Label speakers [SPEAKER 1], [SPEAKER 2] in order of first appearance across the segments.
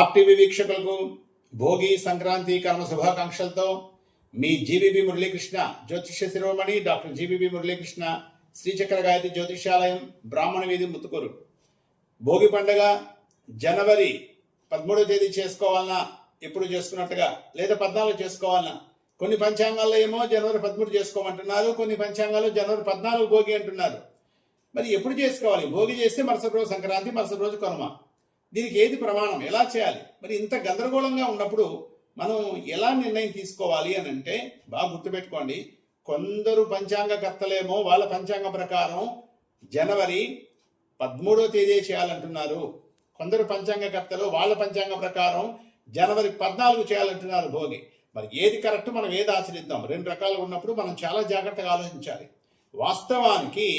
[SPEAKER 1] Top TV వీక్షకులకు భోగి సంక్రాంతి కర్మ శుభాకాంక్షలతో మీ GVB Muralikrishna జ్యోతిష్య శిరోమణి డాక్టర్ జీవీబీ మురళీకృష్ణ శ్రీచక్ర గాయత్రి జ్యోతిష్యాలయం బ్రాహ్మణ వీధి ముత్తుకూరు. భోగి పండగ జనవరి 13వ తేదీ చేసుకోవాలన్నా ఎప్పుడు చేసుకున్నట్టుగా, లేదా 14 చేసుకోవాలన్నా. కొన్ని పంచాంగాల్లో ఏమో జనవరి 13 చేసుకోమంటున్నారు, కొన్ని పంచాంగాల్లో జనవరి 14 భోగి అంటున్నారు. మరి ఎప్పుడు చేసుకోవాలి? భోగి చేస్తే మరుసటి రోజు సంక్రాంతి, మరుసటి రోజు కనుమ. దీనికి ఏది ప్రమాణం? ఎలా చేయాలి? మరి ఇంత గందరగోళంగా ఉన్నప్పుడు మనం ఎలా నిర్ణయం తీసుకోవాలి అని అంటే బాగా గుర్తుపెట్టుకోండి. కొందరు పంచాంగకర్తలేమో వాళ్ళ పంచాంగం ప్రకారం జనవరి 13వ తేదీ చేయాలంటున్నారు. కొందరు పంచాంగకర్తలు వాళ్ళ పంచాంగం ప్రకారం జనవరి 14 చేయాలంటున్నారు భోగి. మరి ఏది కరెక్ట్, మనం ఏది ఆచరిద్దాం? రెండు రకాలు ఉన్నప్పుడు మనం చాలా జాగ్రత్తగా ఆలోచించాలి. వాస్తవానికి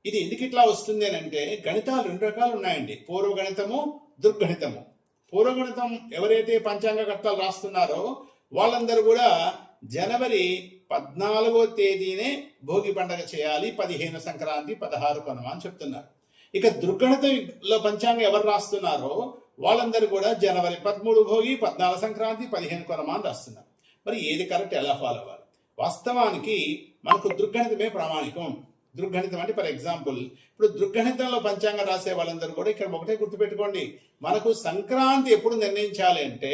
[SPEAKER 1] ఇది ఎందుకు ఇట్లా వస్తుంది అని అంటే గణితాలు రెండు రకాలు ఉన్నాయండి, పూర్వగణితము, దుర్గణితము. పూర్వగణితం ఎవరైతే పంచాంగకర్తలు రాస్తున్నారో వాళ్ళందరూ కూడా జనవరి 14వ తేదీనే భోగి పండగ చేయాలి, 15 సంక్రాంతి, 16 కనుమ అని చెప్తున్నారు. ఇక దుర్గణితంలో పంచాంగం ఎవరు రాస్తున్నారో వాళ్ళందరూ కూడా జనవరి 13 భోగి, 14 సంక్రాంతి, 15 కనుమ అని రాస్తున్నారు. మరి ఏది కరెక్ట్, ఎలా ఫాలో అవ్వాలి? వాస్తవానికి మనకు దుర్గణితమే ప్రామాణికం. దుర్గణితం అంటే ఫర్ ఎగ్జాంపుల్ ఇప్పుడు దుర్గణితంలో పంచాంగం రాసే వాళ్ళందరూ కూడా ఇక్కడ ఒకటే గుర్తుపెట్టుకోండి, మనకు సంక్రాంతి ఎప్పుడు నిర్ణయించాలి అంటే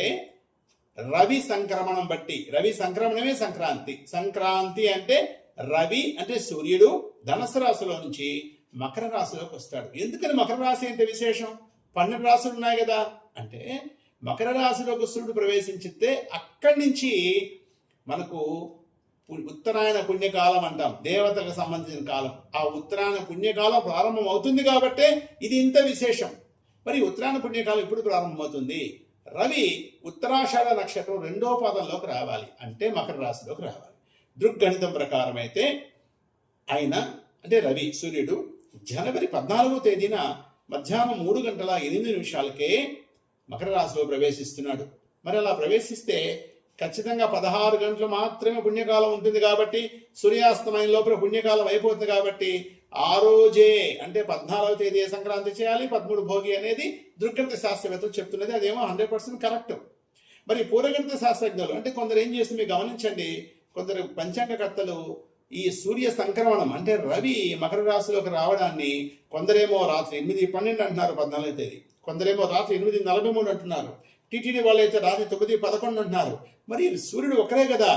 [SPEAKER 1] రవి సంక్రమణం బట్టి. రవి సంక్రమణమే సంక్రాంతి. సంక్రాంతి అంటే రవి అంటే సూర్యుడు ధనుసు రాశిలో నుంచి మకర రాశిలోకి వస్తాడు. ఎందుకని మకర రాశి అంటే విశేషం? 12 రాశులు ఉన్నాయి కదా. అంటే మకర రాశిలోకి సూర్యుడు ప్రవేశించితే అక్కడి నుంచి మనకు ఉత్తరాయణ పుణ్యకాలం అంటాం, దేవతలకు సంబంధించిన కాలం. ఆ ఉత్తరాయణ పుణ్యకాలం ప్రారంభం అవుతుంది కాబట్టే ఇది ఇంత విశేషం. మరి ఉత్తరాయణ పుణ్యకాలం ఎప్పుడు ప్రారంభమవుతుంది? రవి ఉత్తరాషాఢ నక్షత్రం 2వ పాదంలోకి రావాలి, అంటే మకర రాశిలోకి రావాలి. దృగ్గణితం ప్రకారం అయితే ఆయన అంటే రవి సూర్యుడు జనవరి 14వ తేదీన మధ్యాహ్నం 3:08 మకర రాశిలో ప్రవేశిస్తున్నాడు. మరి అలా ప్రవేశిస్తే ఖచ్చితంగా 16 గంటలు మాత్రమే పుణ్యకాలం ఉంటుంది కాబట్టి సూర్యాస్తమయం లోపల పుణ్యకాలం అయిపోతుంది కాబట్టి ఆ రోజే అంటే 14వ తేదీ సంక్రాంతి చేయాలి, 13 భోగి అనేది దృగ్గణిత శాస్త్రవేత్తలు చెప్తున్నది. అదేమో 100% కరెక్ట్. మరి పూర్వగణిత శాస్త్రజ్ఞులు అంటే కొందరు ఏం చేస్తుంది మీరు గమనించండి. కొందరు పంచాంగకర్తలు ఈ సూర్య సంక్రమణం అంటే రవి మకర రాశిలోకి రావడాన్ని కొందరేమో రాత్రి 8:12 అంటున్నారు 14వ తేదీ, కొందరేమో రాత్రి 8:43 అంటున్నారు, టీటీడీ వాళ్ళైతే రాత్రి 9:11 అంటున్నారు. మరి సూర్యుడు ఒకరే కదా,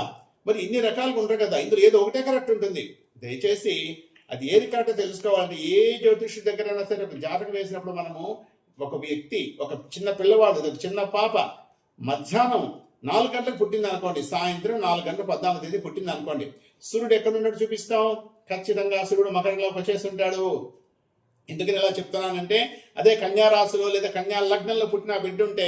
[SPEAKER 1] మరి ఇన్ని రకాలుగా ఉంటారు కదా, ఇందులో ఏదో ఒకటే కరెక్ట్ ఉంటుంది. దయచేసి అది ఏది కరెక్ట్ తెలుసుకోవాలంటే ఏ జ్యోతిష్యుడి దగ్గరైనా సరే ఒక జాతకం వేసినప్పుడు మనము ఒక వ్యక్తి, ఒక చిన్న పిల్లవాడు, ఒక చిన్న పాప మధ్యాహ్నం 4 గంటలకు పుట్టింది అనుకోండి, సాయంత్రం 4 గంటల 14వ తేదీ పుట్టింది అనుకోండి, సూర్యుడు ఎక్కడ ఉన్నట్టు చూపిస్తాం? ఖచ్చితంగా సూర్యుడు మకరంలోకి వచ్చేసి ఉంటాడు. ఎందుకని ఎలా చెప్తున్నానంటే అదే కన్యా రాశిలో లేదా కన్యా లగ్నంలో పుట్టిన బిడ్డ ఉంటే,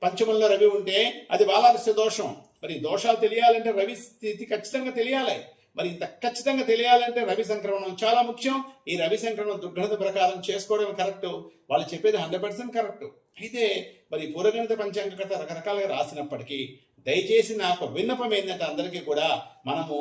[SPEAKER 1] పంచమంలో రవి ఉంటే అది బాలాదృష్ట దోషం. మరి దోషాలు తెలియాలంటే రవి స్థితి ఖచ్చితంగా తెలియాలి. మరి ఇంత ఖచ్చితంగా తెలియాలంటే రవి సంక్రమణం చాలా ముఖ్యం. ఈ రవి సంక్రమణం దుర్గణిత ప్రకారం చేసుకోవడం కరెక్ట్. వాళ్ళు చెప్పేది 100% కరెక్ట్. అయితే మరి పూర్వగణిత పంచాంగకర్త రకరకాలుగా రాసినప్పటికీ దయచేసి నాకు విన్నపం ఏంటంటే అందరికీ కూడా మనము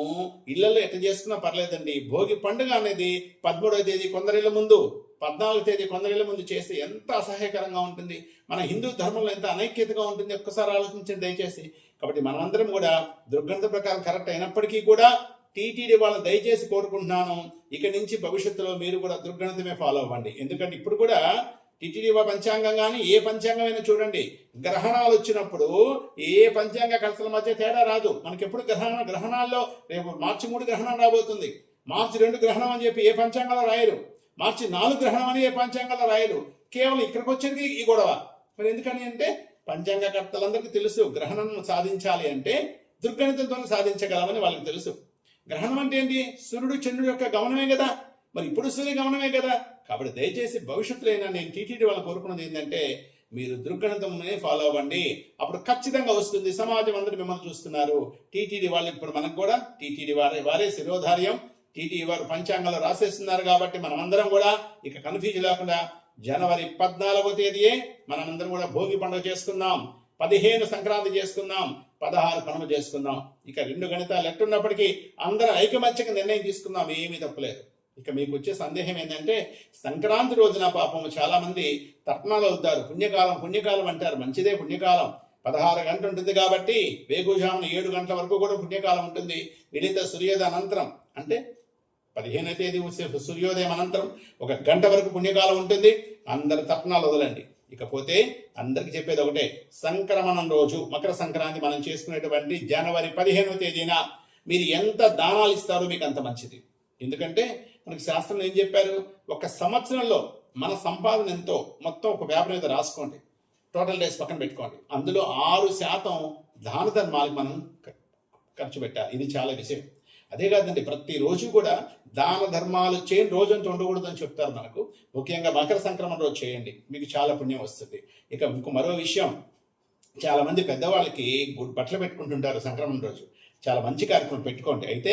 [SPEAKER 1] ఇళ్లలో ఎట్లా చేసుకున్నా పర్లేదండి. భోగి పండుగ అనేది 13వ తేదీ కొందరిళ్ళ ముందు, 14వ తేదీ కొందరిళ్ళ ముందు చేస్తే ఎంత అసహ్యకరంగా ఉంటుంది. మన హిందూ ధర్మంలో ఎంత అనైక్యతగా ఉంటుంది ఒక్కసారి ఆలోచించండి దయచేసి. కాబట్టి మనమందరం కూడా దుర్గణిత ప్రకారం కరెక్ట్ అయినప్పటికీ కూడా టీటీడీ వాళ్ళని దయచేసి కోరుకుంటున్నాను, ఇక నుంచి భవిష్యత్తులో మీరు కూడా దుర్గణితమే ఫాలో అవ్వండి. ఎందుకంటే ఇప్పుడు కూడా టీటీడీ పంచాంగం కానీ ఏ పంచాంగం అయినా చూడండి, గ్రహణాలు వచ్చినప్పుడు ఏ పంచాంగ కర్తల మధ్య తేడా రాదు. మనకి ఎప్పుడు గ్రహణాల్లో రేపు మార్చి 3 గ్రహణం రాబోతుంది, మార్చి 2 గ్రహణం అని చెప్పి ఏ పంచాంగంలో రాయరు, మార్చి 4 గ్రహణం అని ఏ పంచాంగంలో రాయరు. కేవలం ఇక్కడికి వచ్చేది ఈ గొడవ. మరి ఎందుకని అంటే పంచాంగకర్తలందరికీ తెలుసు గ్రహణం సాధించాలి అంటే దుర్గణితంతో సాధించగలమని వాళ్ళకి తెలుసు. గ్రహణం అంటే ఏంటి? సూర్యుడు చంద్రుడు యొక్క గమనమే కదా. మరి ఇప్పుడు సూర్య గమనమే కదా. కాబట్టి దయచేసి భవిష్యత్తులో అయినా నేను టీటీడీ వాళ్ళని కోరుకున్నది ఏంటంటే మీరు దుర్గణితంనే ఫాలో అవ్వండి. అప్పుడు ఖచ్చితంగా వస్తుంది. సమాజం అందరూ మిమ్మల్ని చూస్తున్నారు. టీటీడీ వాళ్ళు ఇప్పుడు మనకు కూడా టీటీడీ వారే శిరోధార్యం. టీటీడీ వారు పంచాంగాలు రాసేస్తున్నారు కాబట్టి మనమందరం కూడా ఇక కన్ఫ్యూజ్ లేకుండా జనవరి 14వ తేదీయే మనమందరం కూడా భోగి పండుగ చేసుకుందాం, 15 సంక్రాంతి చేసుకుందాం, 16 కనుమ చేసుకుందాం. ఇక 2 గణితాలు ఎట్టున్నప్పటికీ అందరూ ఐకమత్యంగా నిర్ణయం తీసుకుందాం, ఏమీ తప్పలేదు. ఇక మీకు వచ్చే సందేహం ఏంటంటే సంక్రాంతి రోజున పాపం చాలా మంది తర్పణాలు అవుతారు. పుణ్యకాలం అంటారు. మంచిదే పుణ్యకాలం, 16 గంటలు ఉంటుంది కాబట్టి వేకుజామున 7 గంటల వరకు కూడా పుణ్యకాలం ఉంటుంది. విడిత సూర్యోదయ అనంతరం అంటే 15వ తేదీ సూర్యోదయం అనంతరం 1 గంట వరకు పుణ్యకాలం ఉంటుంది. అందరు తర్పణాలు వదలండి. ఇకపోతే అందరికి చెప్పేది ఒకటే, సంక్రమణం రోజు మకర సంక్రాంతి మనం చేసుకునేటువంటి జనవరి 15వ తేదీన మీరు ఎంత దానాలు ఇస్తారో మీకు అంత మంచిది. ఎందుకంటే మనకి శాస్త్రంలో ఏం చెప్పారు, ఒక సంవత్సరంలో మన సంపాదన ఎంతో మొత్తం ఒక పేపర్ మీద రాసుకోండి, టోటల్ డేస్ పక్కన పెట్టుకోండి. అందులో 6% దాన ధర్మాలకు మనం ఖర్చు పెట్టాలి. ఇది చాలా విషయం. అదే కాదండి, ప్రతిరోజు కూడా దాన ధర్మాలు చేయని రోజంతా ఉండకూడదు అని చెప్తారు మనకు. ముఖ్యంగా మకర సంక్రమణ రోజు చేయండి, మీకు చాలా పుణ్యం వస్తుంది. ఇక ఇంకో మరో విషయం, చాలా మంది పెద్దవాళ్ళకి బట్టలు పెట్టుకుంటుంటారు సంక్రమణ రోజు. చాలా మంచి కార్యక్రమం పెట్టుకోండి. అయితే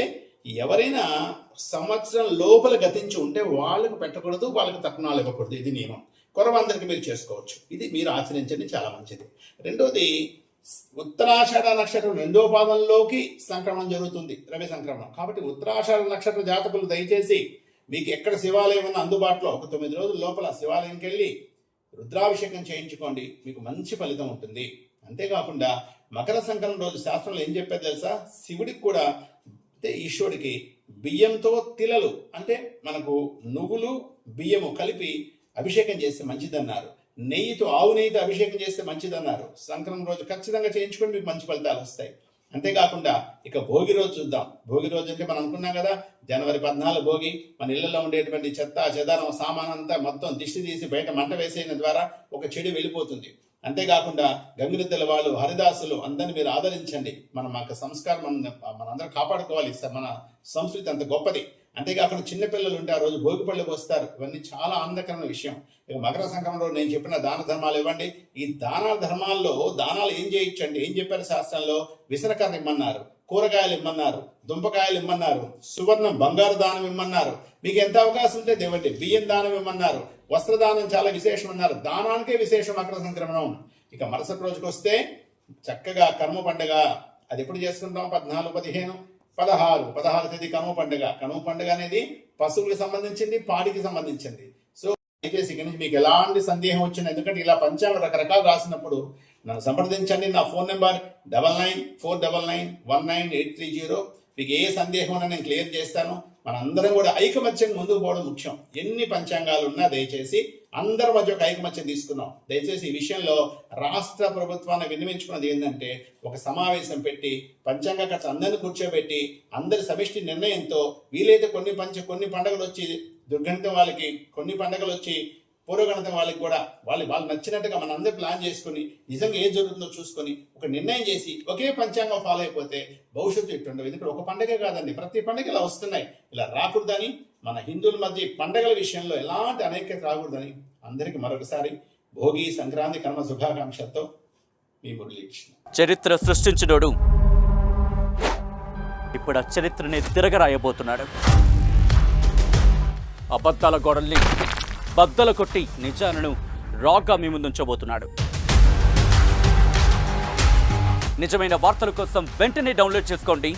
[SPEAKER 1] ఎవరైనా సంవత్సరం లోపల గతించి ఉంటే వాళ్ళకు పెట్టకూడదు, వాళ్ళకి తర్పణాలు ఇవ్వకూడదు. ఇది నియమం. కొరవందరికి మీరు చేసుకోవచ్చు. ఇది మీరు ఆచరించండి, చాలా మంచిది. రెండోది, ఉత్తరాషాఢ నక్షత్రం 2వ పాదంలోకి సంక్రమణం జరుగుతుంది, రవి సంక్రమణం. కాబట్టి ఉత్తరాషాఢ నక్షత్ర జాతకులు దయచేసి మీకు ఎక్కడ శివాలయం ఉన్న అందుబాటులో ఒక 9 రోజుల లోపల శివాలయంకి వెళ్ళి రుద్రాభిషేకం చేయించుకోండి, మీకు మంచి ఫలితం ఉంటుంది. అంతేకాకుండా మకర సంక్రమణ రోజు శాస్త్రంలో ఏం చెప్పారు తెలుసా, శివుడికి కూడా అంటే ఈశ్వరుడికి బియ్యంతో తిలలు అంటే మనకు నువ్వులు బియ్యము కలిపి అభిషేకం చేస్తే మంచిదన్నారు. నెయ్యితో, ఆవు నెయ్యితో అభిషేకం చేస్తే మంచిదన్నారు. సంక్రమణ రోజు ఖచ్చితంగా చేయించుకొని మీకు మంచి ఫలితాలు వస్తాయి. అంతేకాకుండా ఇక భోగి రోజు చూద్దాం. భోగి రోజు అంటే మనం అనుకున్నాం కదా, జనవరి 14 భోగి. మన ఇళ్లలో ఉండేటువంటి చెత్త చెదారం సామాన్ అంతా మొత్తం దిష్టి తీసి బయట మంట వేసేయడం ద్వారా ఒక చెడు వెళ్ళిపోతుంది. అంతేకాకుండా గంగిరెద్దుల వాళ్ళు, హరిదాసులు అందరిని మీరు ఆదరించండి. మన సంస్కారం మనందరం కాపాడుకోవాలి. మన సంస్కృతి అంత గొప్పది. అంతేకాకుండా చిన్నపిల్లలు ఉంటే ఆ రోజు భోగి పళ్ళకు వస్తారు. ఇవన్నీ చాలా ఆనందకరమైన విషయం. ఇక మకర సంక్రమణ రోజు నేను చెప్పిన దాన ధర్మాలు ఇవ్వండి. ఈ దాన ధర్మాల్లో దానాలు ఏం చేయొచ్చండి, ఏం చెప్పారు శాస్త్రంలో, విసనకర్ర ఇమ్మన్నారు, కూరగాయలు ఇమ్మన్నారు, దుంపకాయలు ఇమ్మన్నారు, సువర్ణం బంగారు దానం ఇమ్మన్నారు. మీకు ఎంత అవకాశం ఉంటే దేవండి. బియ్యం దానం ఇమ్మన్నారు, వస్త్రదానం చాలా విశేషం అన్నారు. దానానికే విశేషం మకర సంక్రమణం. ఇక మరుసటి రోజుకి వస్తే చక్కగా కనుమ పండుగ. అది ఎప్పుడు చేసుకుంటాం, 14, 15, 16 తేదీ కనుమ పండుగ. కనుమ పండుగ అనేది పశువులకు సంబంధించింది, పాడికి సంబంధించింది. సో దయచేసి ఇక నుంచి మీకు ఎలాంటి సందేహం వచ్చింది, ఎందుకంటే ఇలా పంచాంగం రకరకాలు రాసినప్పుడు నన్ను సంప్రదించండి. నా ఫోన్ నెంబర్ 9949919830. మీకు ఏ సందేహం ఉన్నా నేను క్లియర్ చేస్తాను. మనందరం కూడా ఐకమత్యం ముందుకు పోవడం ముఖ్యం. ఎన్ని పంచాంగాలు ఉన్నా దయచేసి అందరి మధ్య ఒక ఐకమత్యం తీసుకున్నాం. దయచేసి ఈ విషయంలో రాష్ట్ర ప్రభుత్వాన్ని విన్నవించుకున్నది ఏంటంటే, ఒక సమావేశం పెట్టి పంచాంగ ఖర్చు అందరిని కూర్చోబెట్టి అందరి సమిష్టి నిర్ణయంతో వీలైతే కొన్ని పండుగలు వచ్చి దుర్గణితం వాళ్ళకి, కొన్ని పండుగలు వచ్చి పూర్వగణితం వాళ్ళకి కూడా వాళ్ళు నచ్చినట్టుగా మన అందరూ ప్లాన్ చేసుకుని నిజంగా ఏం జరుగుతుందో చూసుకొని ఒక నిర్ణయం చేసి ఒకే పంచాంగం ఫాలో అయిపోతే భవిష్యత్తు ఇట్టుండవు. ఎందుకంటే ఒక పండుగ కాదండి, ప్రతి పండుగ ఇలా వస్తున్నాయి. ఇలా రాకూడదని, మన హిందువుల మధ్య పండుగల విషయంలో ఎలాంటి అనైక్యత రాకూడదని అందరికీ మరొకసారి భోగి సంక్రాంతి కర్మ శుభాకాంక్షలతో మీ మురళీకృష్ణ.
[SPEAKER 2] చరిత్ర సృష్టించినోడు ఇప్పుడు ఆ చరిత్రని తిరగరాయబోతున్నాడు. అబద్ధాల గోడల్ని బద్దలు కొట్టి నిజాలను రాగా మీ ముందుంచబోతున్నాడు. నిజమైన వార్తల కోసం వెంటనే డౌన్లోడ్ చేసుకోండి